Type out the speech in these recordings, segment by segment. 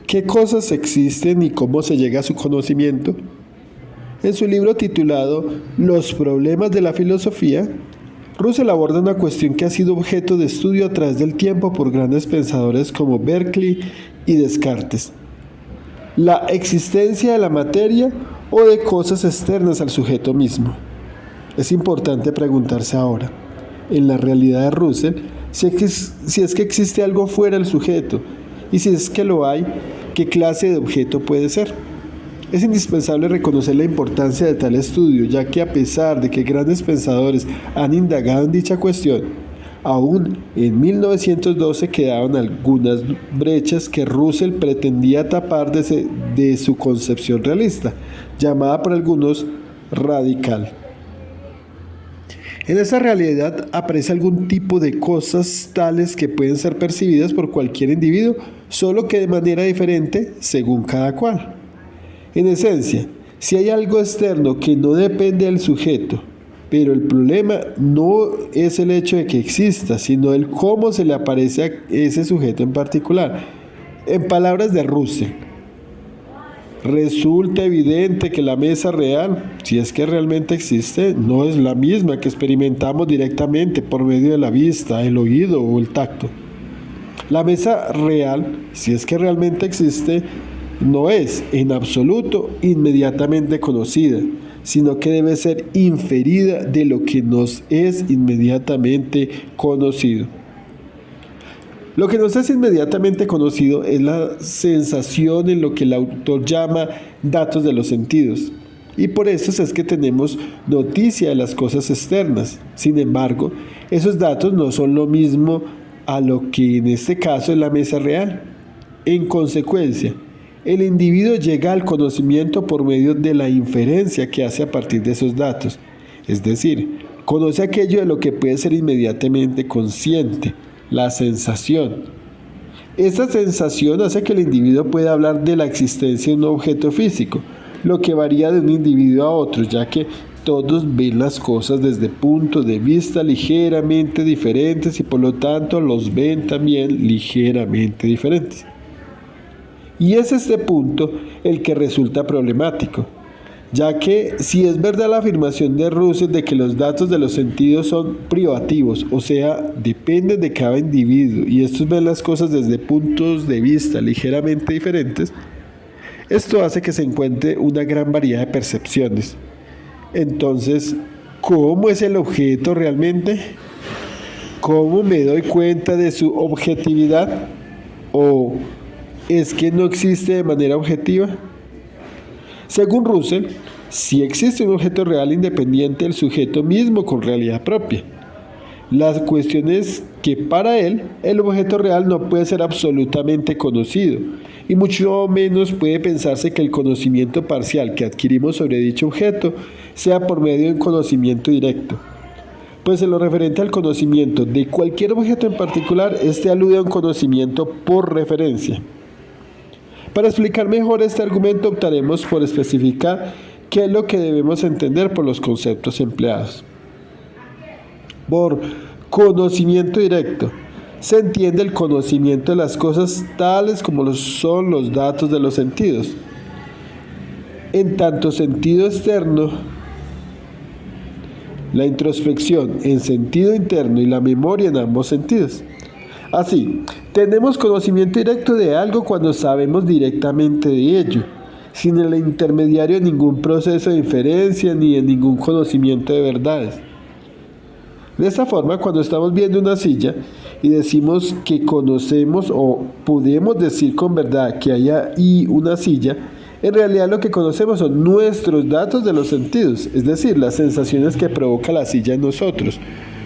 ¿Qué cosas existen y cómo se llega a su conocimiento? En su libro titulado Los problemas de la filosofía, Russell aborda una cuestión que ha sido objeto de estudio a través del tiempo por grandes pensadores como Berkeley y Descartes. La existencia de la materia o de cosas externas al sujeto mismo. Es importante preguntarse ahora, en la realidad de Russell, si es que existe algo fuera del sujeto, y si es que lo hay, ¿qué clase de objeto puede ser? Es indispensable reconocer la importancia de tal estudio, ya que a pesar de que grandes pensadores han indagado en dicha cuestión, aún en 1912 quedaban algunas brechas que Russell pretendía tapar de su concepción realista, llamada por algunos radical. En esa realidad aparece algún tipo de cosas tales que pueden ser percibidas por cualquier individuo, solo que de manera diferente según cada cual. En esencia, si hay algo externo que no depende del sujeto, pero el problema no es el hecho de que exista, sino el cómo se le aparece a ese sujeto en particular. En palabras de Russell, resulta evidente que la mesa real, si es que realmente existe, no es la misma que experimentamos directamente por medio de la vista, el oído o el tacto. La mesa real, si es que realmente existe, no es en absoluto inmediatamente conocida, sino que debe ser inferida de lo que nos es inmediatamente conocido. Lo que nos es inmediatamente conocido es la sensación en lo que el autor llama datos de los sentidos. Y por eso es que tenemos noticia de las cosas externas. Sin embargo, esos datos no son lo mismo a lo que en este caso es la mesa real. En consecuencia, el individuo llega al conocimiento por medio de la inferencia que hace a partir de esos datos. Es decir, conoce aquello de lo que puede ser inmediatamente consciente, la sensación. Esta sensación hace que el individuo pueda hablar de la existencia de un objeto físico, lo que varía de un individuo a otro, ya que todos ven las cosas desde puntos de vista ligeramente diferentes y por lo tanto los ven también ligeramente diferentes. Y es este punto el que resulta problemático, ya que si es verdad la afirmación de Russell de que los datos de los sentidos son privativos, o sea, dependen de cada individuo y estos ven las cosas desde puntos de vista ligeramente diferentes, esto hace que se encuentre una gran variedad de percepciones. Entonces, ¿cómo es el objeto realmente? ¿Cómo me doy cuenta de su objetividad? ¿O es que no existe de manera objetiva? Según Russell, sí existe un objeto real independiente del sujeto mismo con realidad propia. La cuestión es que para él, el objeto real no puede ser absolutamente conocido, y mucho menos puede pensarse que el conocimiento parcial que adquirimos sobre dicho objeto sea por medio de un conocimiento directo. Pues en lo referente al conocimiento de cualquier objeto en particular, este alude a un conocimiento por referencia. Para explicar mejor este argumento optaremos por especificar qué es lo que debemos entender por los conceptos empleados. Por conocimiento directo se entiende el conocimiento de las cosas tales como son los datos de los sentidos. En tanto sentido externo, la introspección en sentido interno y la memoria en ambos sentidos. Así, tenemos conocimiento directo de algo cuando sabemos directamente de ello, sin el intermediario de ningún proceso de inferencia ni de ningún conocimiento de verdades. De esta forma, cuando estamos viendo una silla y decimos que conocemos o podemos decir con verdad que hay ahí una silla, en realidad lo que conocemos son nuestros datos de los sentidos, es decir, las sensaciones que provoca la silla en nosotros,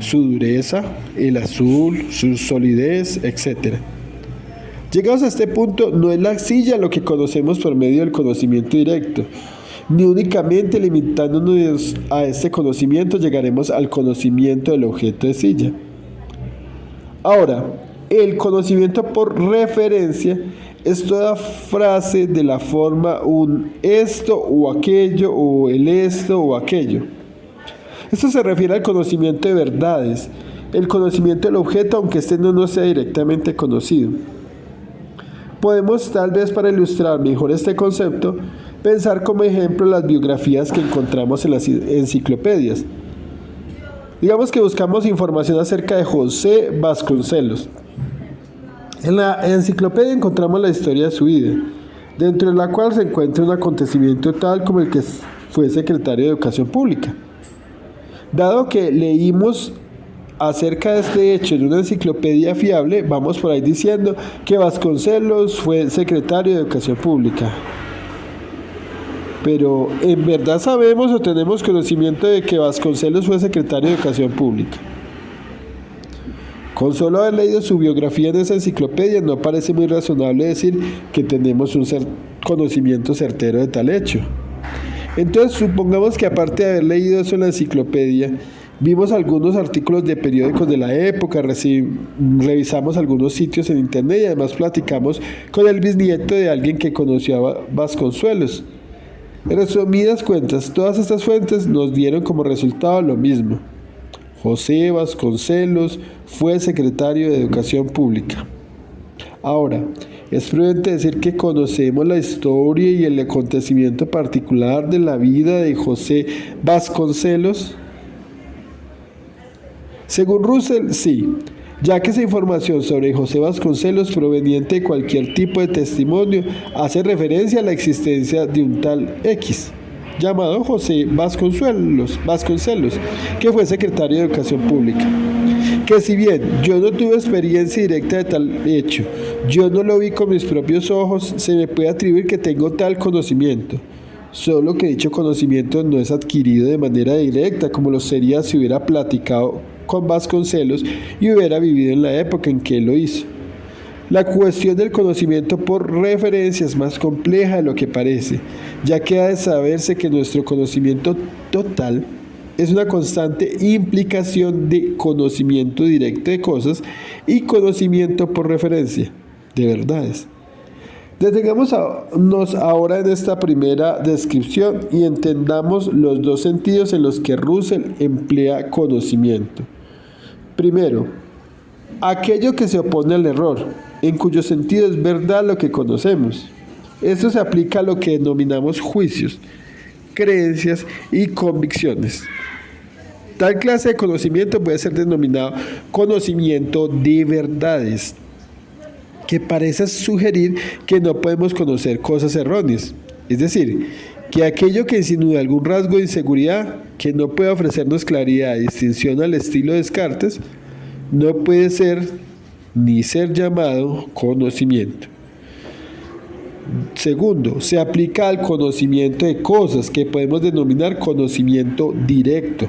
su dureza, el azul, su solidez, etc. Llegados a este punto, no es la silla lo que conocemos por medio del conocimiento directo, ni únicamente limitándonos a este conocimiento llegaremos al conocimiento del objeto de silla. Ahora, el conocimiento por referencia es toda frase de la forma un esto o aquello o el esto o aquello. Esto se refiere al conocimiento de verdades, el conocimiento del objeto aunque este no sea directamente conocido. Podemos, tal vez para ilustrar mejor este concepto, pensar como ejemplo las biografías que encontramos en las enciclopedias. Digamos que buscamos información acerca de José Vasconcelos. En la enciclopedia encontramos la historia de su vida, dentro de la cual se encuentra un acontecimiento tal como el que fue secretario de Educación Pública. Dado que leímos acerca de este hecho en una enciclopedia fiable, vamos por ahí diciendo que Vasconcelos fue secretario de Educación Pública. Pero, ¿en verdad sabemos o tenemos conocimiento de que Vasconcelos fue secretario de Educación Pública? Con solo haber leído su biografía en esa enciclopedia, no parece muy razonable decir que tenemos un conocimiento certero de tal hecho. Entonces, supongamos que aparte de haber leído eso en la enciclopedia, vimos algunos artículos de periódicos de la época, revisamos algunos sitios en internet y además platicamos con el bisnieto de alguien que conoció a Vasconcelos. En resumidas cuentas, todas estas fuentes nos dieron como resultado lo mismo. José Vasconcelos fue secretario de Educación Pública. Ahora, ¿es prudente decir que conocemos la historia y el acontecimiento particular de la vida de José Vasconcelos? Según Russell, sí, ya que esa información sobre José Vasconcelos proveniente de cualquier tipo de testimonio hace referencia a la existencia de un tal X, llamado José Vasconcelos, que fue secretario de Educación Pública. Que si bien yo no tuve experiencia directa de tal hecho, yo no lo vi con mis propios ojos, se me puede atribuir que tengo tal conocimiento. Solo que dicho conocimiento no es adquirido de manera directa como lo sería si hubiera platicado con Vasconcelos y hubiera vivido en la época en que él lo hizo. La cuestión del conocimiento por referencia es más compleja de lo que parece, ya que ha de saberse que nuestro conocimiento total es una constante implicación de conocimiento directo de cosas y conocimiento por referencia de verdades. Detengámonos ahora en esta primera descripción y entendamos los dos sentidos en los que Russell emplea conocimiento. Primero, aquello que se opone al error, en cuyo sentido es verdad lo que conocemos. Esto se aplica a lo que denominamos juicios, creencias y convicciones. Tal clase de conocimiento puede ser denominado conocimiento de verdades, que parece sugerir que no podemos conocer cosas erróneas, es decir, que aquello que insinúa algún rasgo de inseguridad que no puede ofrecernos claridad y distinción al estilo de Descartes, no puede ser ni ser llamado conocimiento. Segundo, se aplica al conocimiento de cosas que podemos denominar conocimiento directo.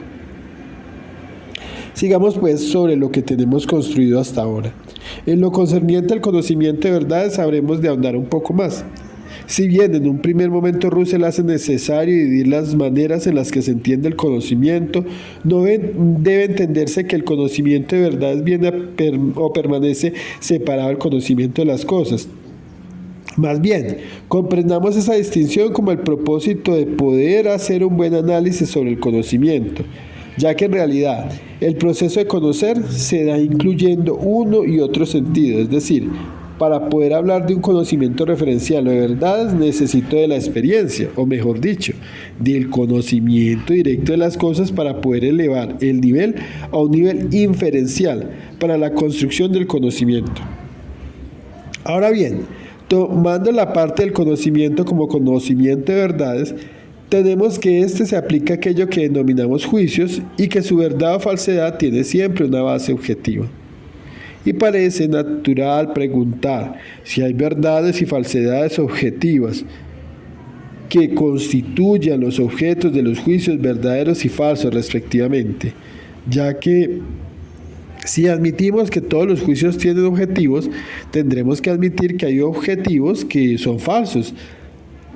Sigamos pues sobre lo que tenemos construido hasta ahora. En lo concerniente al conocimiento de verdades habremos de ahondar un poco más. Si bien en un primer momento Russell hace necesario dividir las maneras en las que se entiende el conocimiento, no debe entenderse que el conocimiento de verdades viene o permanece separado del conocimiento de las cosas. Más bien, comprendamos esa distinción como el propósito de poder hacer un buen análisis sobre el conocimiento, ya que en realidad el proceso de conocer se da incluyendo uno y otro sentido, es decir, para poder hablar de un conocimiento referencial o de verdades necesito de la experiencia, o mejor dicho, del conocimiento directo de las cosas para poder elevar el nivel a un nivel inferencial para la construcción del conocimiento. Ahora bien, tomando la parte del conocimiento como conocimiento de verdades, tenemos que éste se aplica a aquello que denominamos juicios y que su verdad o falsedad tiene siempre una base objetiva. Y parece natural preguntar si hay verdades y falsedades objetivas que constituyan los objetos de los juicios verdaderos y falsos respectivamente, ya que si admitimos que todos los juicios tienen objetivos, tendremos que admitir que hay objetivos que son falsos.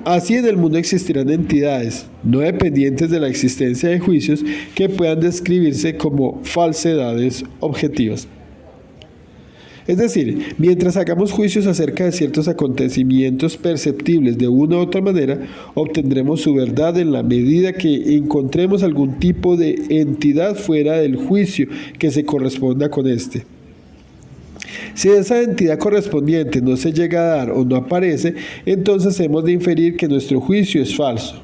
Así en el mundo existirán entidades no dependientes de la existencia de juicios que puedan describirse como falsedades objetivas. Es decir, mientras hagamos juicios acerca de ciertos acontecimientos perceptibles de una u otra manera, obtendremos su verdad en la medida que encontremos algún tipo de entidad fuera del juicio que se corresponda con éste. Si esa entidad correspondiente no se llega a dar o no aparece, entonces hemos de inferir que nuestro juicio es falso.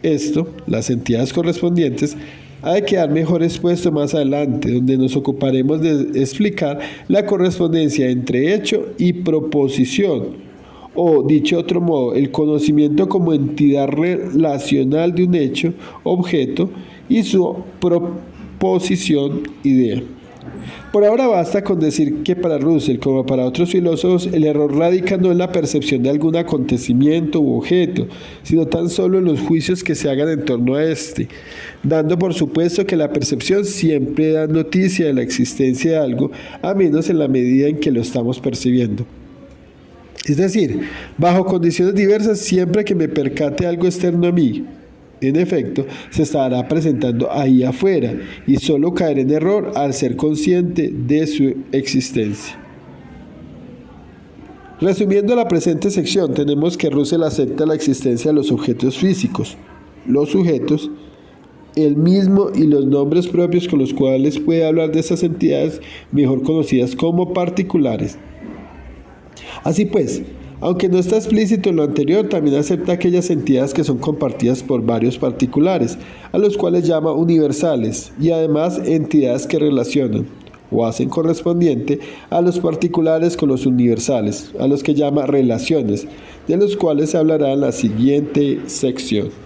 Esto, las entidades correspondientes, ha de quedar mejor expuesto más adelante, donde nos ocuparemos de explicar la correspondencia entre hecho y proposición, o, dicho de otro modo, el conocimiento como entidad relacional de un hecho, objeto, y su proposición, idea. Por ahora basta con decir que para Russell, como para otros filósofos, el error radica no en la percepción de algún acontecimiento u objeto, sino tan solo en los juicios que se hagan en torno a éste, dando por supuesto que la percepción siempre da noticia de la existencia de algo, a menos en la medida en que lo estamos percibiendo. Es decir, bajo condiciones diversas, siempre que me percate algo externo a mí, en efecto, se estará presentando ahí afuera y solo caeré en error al ser consciente de su existencia. Resumiendo la presente sección, tenemos que Russell acepta la existencia de los objetos físicos, los sujetos, el mismo y los nombres propios con los cuales puede hablar de esas entidades mejor conocidas como particulares. Así pues, aunque no está explícito en lo anterior, también acepta aquellas entidades que son compartidas por varios particulares, a los cuales llama universales, y además entidades que relacionan o hacen correspondiente a los particulares con los universales, a los que llama relaciones, de los cuales se hablará en la siguiente sección.